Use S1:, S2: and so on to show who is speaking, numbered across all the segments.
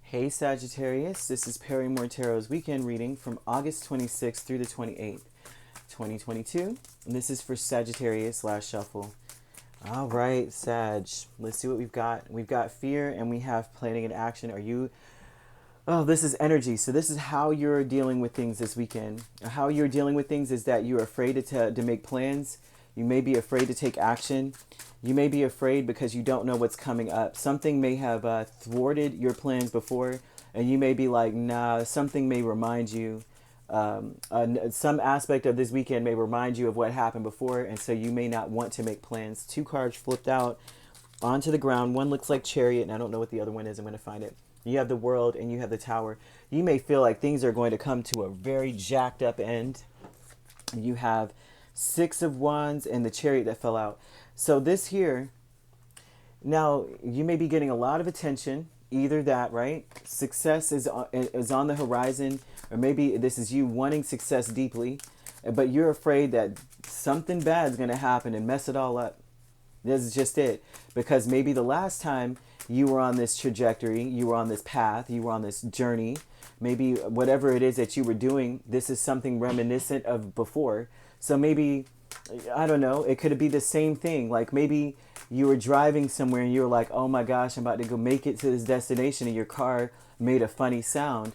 S1: Hey Sagittarius, this is Perrymore Tarot's weekend reading from August 26th through the 28th, 2022. And this is for Sagittarius last shuffle. All right, Sag, let's see what we've got. We've got fear and we have planning and action. This is energy. So this is how you're dealing with things this weekend. How you're dealing with things is that you're afraid to make plans. You may be afraid to take action. You may be afraid because you don't know what's coming up. Something may have thwarted your plans before, and you may be like, nah, something may remind you. Some aspect of this weekend may remind you of what happened before, and so you may not want to make plans. Two cards flipped out onto the ground. One looks like Chariot, and I don't know what the other one is. I'm going to find it. You have the World, and you have the Tower. You may feel like things are going to come to a very jacked up end. You have Six of Wands and the Chariot that fell out. So this here, now you may be getting a lot of attention. Either that, right? Success is on the horizon, or maybe this is you wanting success deeply, but you're afraid that something bad is going to happen and mess it all up. This is just it. Because maybe the last time you were on this trajectory, you were on this path, you were on this journey, maybe whatever it is that you were doing, this is something reminiscent of before. So maybe, I don't know, it could be the same thing. Like maybe you were driving somewhere and you were like, oh my gosh, I'm about to go make it to this destination, and your car made a funny sound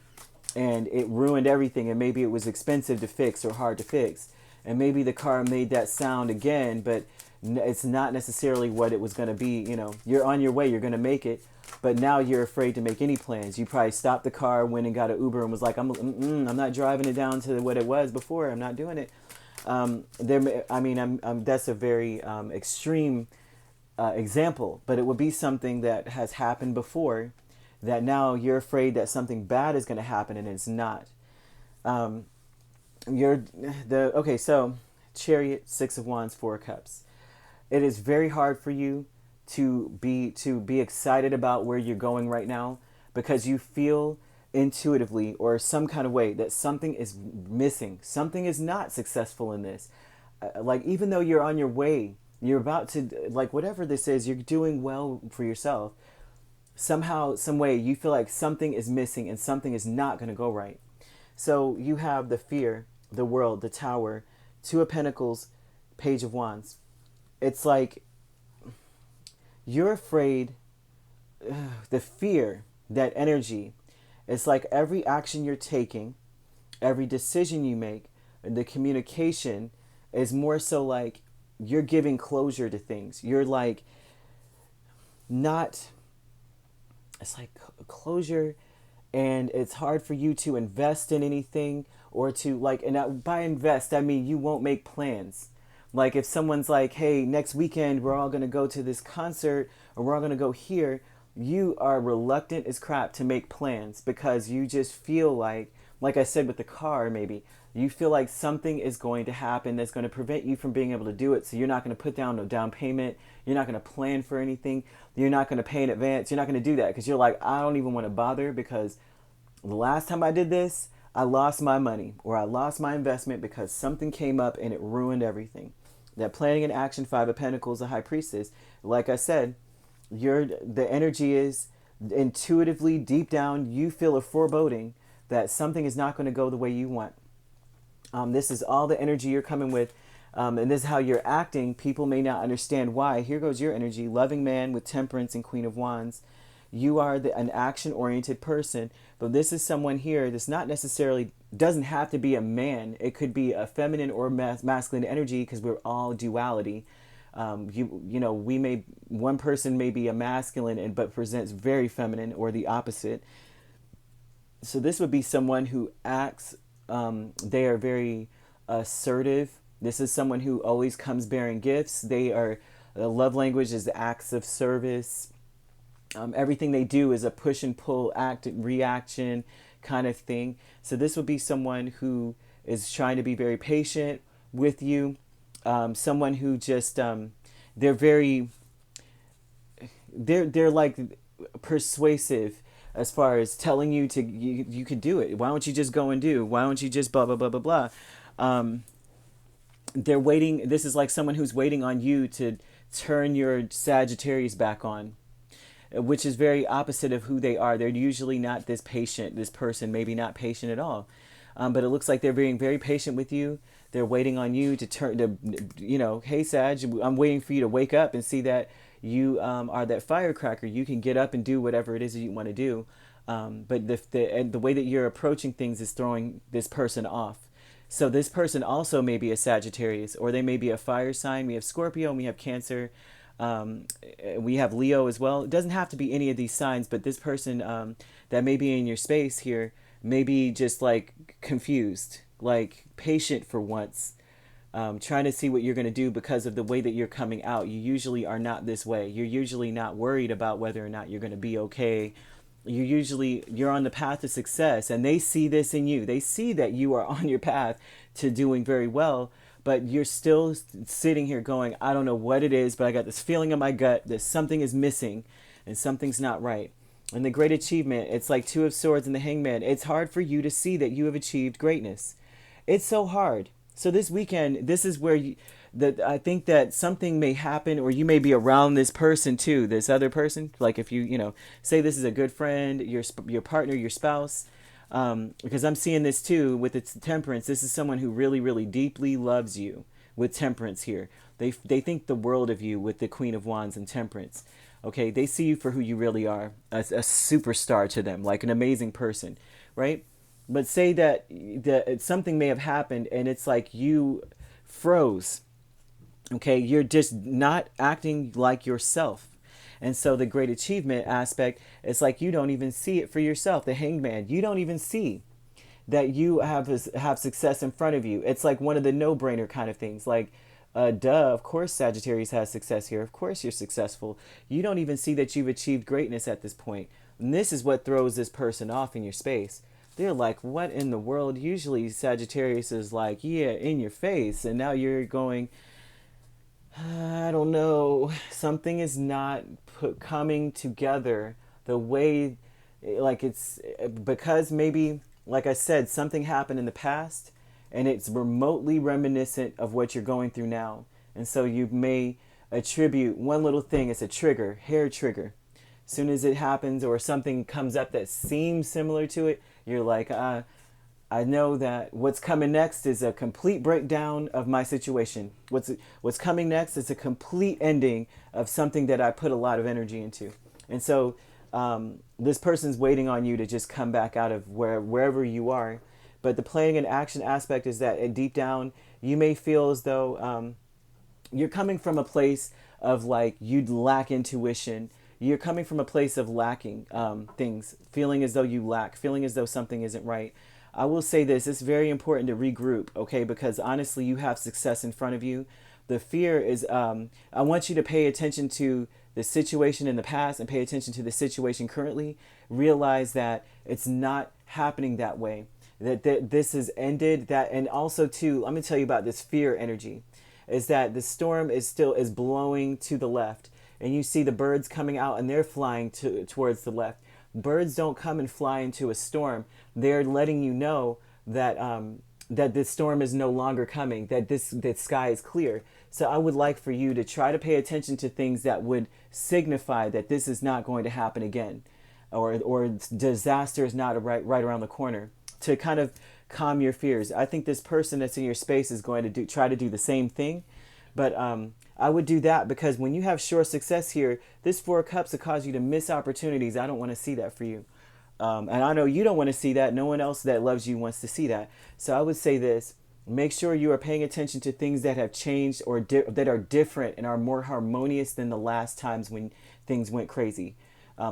S1: and it ruined everything, and maybe it was expensive to fix or hard to fix. And maybe the car made that sound again, but it's not necessarily what it was going to be. You know, you're on your way, you're going to make it, but now you're afraid to make any plans. You probably stopped the car, went and got an Uber, and was like, I'm not driving it down to what it was before. I'm not doing it. That's a very extreme example, but it would be something that has happened before, that now you're afraid that something bad is going to happen, and it's not. So Chariot, Six of Wands, Four of Cups. It is very hard for you to be excited about where you're going right now, because you feel intuitively or some kind of way that something is missing. Something is not successful in this. Like even though you're on your way, you're about to, like whatever this is, you're doing well for yourself. Somehow, some way, you feel like something is missing and something is not going to go right. So you have the fear, the World, the Tower, Two of Pentacles, Page of Wands. It's like you're afraid, the fear, that energy. It's like every action you're taking, every decision you make, the communication is more so like you're giving closure to things. You're like not, it's like closure, and it's hard for you to invest in anything, or to like, and by invest, I mean you won't make plans. Like if someone's like, hey, next weekend we're all going to go to this concert, or we're all going to go here, you are reluctant as crap to make plans, because you just feel like I said with the car, maybe you feel like something is going to happen that's going to prevent you from being able to do it. So you're not going to put down no down payment. You're not going to plan for anything. You're not going to pay in advance. You're not going to do that because you're like, I don't even want to bother, because the last time I did this, I lost my money, or I lost my investment because something came up and it ruined everything. That planning and action, Five of Pentacles, the High Priestess. Like I said, the energy is intuitively deep down, you feel a foreboding that something is not going to go the way you want. This is all the energy you're coming with, and this is how you're acting. People may not understand why. Here goes your energy. Loving man with Temperance and Queen of Wands. You are an action-oriented person, but this is someone here that's not necessarily, doesn't have to be a man. It could be a feminine or masculine energy, because we're all duality. One person may be a masculine but presents very feminine, or the opposite. So this would be someone who acts, they are very assertive. This is someone who always comes bearing gifts. The love language is acts of service. Everything they do is a push and pull, act, reaction kind of thing. So this would be someone who is trying to be very patient with you. Someone who just, they're like persuasive as far as telling you you could do it. Why don't you just go and do? Why don't you just blah, blah, blah, blah, blah. They're waiting. This is like someone who's waiting on you to turn your Sagittarius back on. which is very opposite of who they are. They're usually not this patient. This person maybe not patient at all. But it looks like they're being very patient with you. They're waiting on you to turn to, hey, Sag, I'm waiting for you to wake up and see that you are that firecracker. You can get up and do whatever it is that you want to do. But the way that you're approaching things is throwing this person off. So this person also may be a Sagittarius, or they may be a fire sign. We have Scorpio and we have Cancer. We have Leo as well. It doesn't have to be any of these signs, but this person that may be in your space here may be just like confused, like patient for once, trying to see what you're going to do because of the way that you're coming out. You usually are not this way. You're usually not worried about whether or not you're going to be okay. You're on the path to success, and they see this in you. They see that you are on your path to doing very well, but you're still sitting here going, I don't know what it is, but I got this feeling in my gut that something is missing and something's not right. And the great achievement, it's like Two of Swords and the Hangman. It's hard for you to see that you have achieved greatness. It's so hard. So this weekend, this is where I think that something may happen, or you may be around this person too, this other person. Like if you say this is a good friend, your partner, your spouse, because I'm seeing this too with its temperance. This is someone who really, really deeply loves you with temperance here. They think the world of you with the Queen of Wands and temperance. Okay, they see you for who you really are, a superstar to them, like an amazing person, right? But say that something may have happened and it's like you froze. Okay, you're just not acting like yourself. And so the great achievement aspect is like you don't even see it for yourself. The Hangman, you don't even see that you have success in front of you. It's like one of the no-brainer kind of things. Like, duh, of course Sagittarius has success here. Of course you're successful. You don't even see that you've achieved greatness at this point. And this is what throws this person off in your space. They're like, what in the world? Usually Sagittarius is like, yeah, in your face. And now you're going, I don't know. Something is not coming together the way, like it's because maybe, like I said, something happened in the past and it's remotely reminiscent of what you're going through now. And so you may attribute one little thing as a trigger, hair trigger. As soon as it happens or something comes up that seems similar to it, you're like, I know that what's coming next is a complete breakdown of my situation. What's coming next is a complete ending of something that I put a lot of energy into. And so this person's waiting on you to just come back out of wherever you are. But the playing and action aspect is that deep down, you may feel as though you're coming from a place of like you'd lack intuition. You're coming from a place of lacking things, feeling as though you lack, feeling as though something isn't right. I will say this, it's very important to regroup, okay? Because honestly, you have success in front of you. The fear is, I want you to pay attention to the situation in the past and pay attention to the situation currently. Realize that it's not happening that way, that this has ended, and also too, let me tell you about this fear energy, is that the storm is blowing to the left. And you see the birds coming out and they're flying towards the left. Birds don't come and fly into a storm. They're letting you know that that this storm is no longer coming, that sky is clear. So I would like for you to try to pay attention to things that would signify that this is not going to happen again, or disaster is not right around the corner, to kind of calm your fears. I think this person that's in your space is going to try to do the same thing. But I would do that because when you have sure success here, this Four of Cups will cause you to miss opportunities. I don't want to see that for you. And I know you don't want to see that. No one else that loves you wants to see that. So I would say this. Make sure you are paying attention to things that have changed or that are different and are more harmonious than the last times when things went crazy.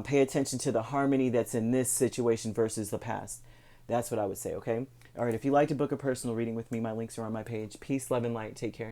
S1: Pay attention to the harmony that's in this situation versus the past. That's what I would say, okay? All right, if you'd like to book a personal reading with me, my links are on my page. Peace, love, and light. Take care.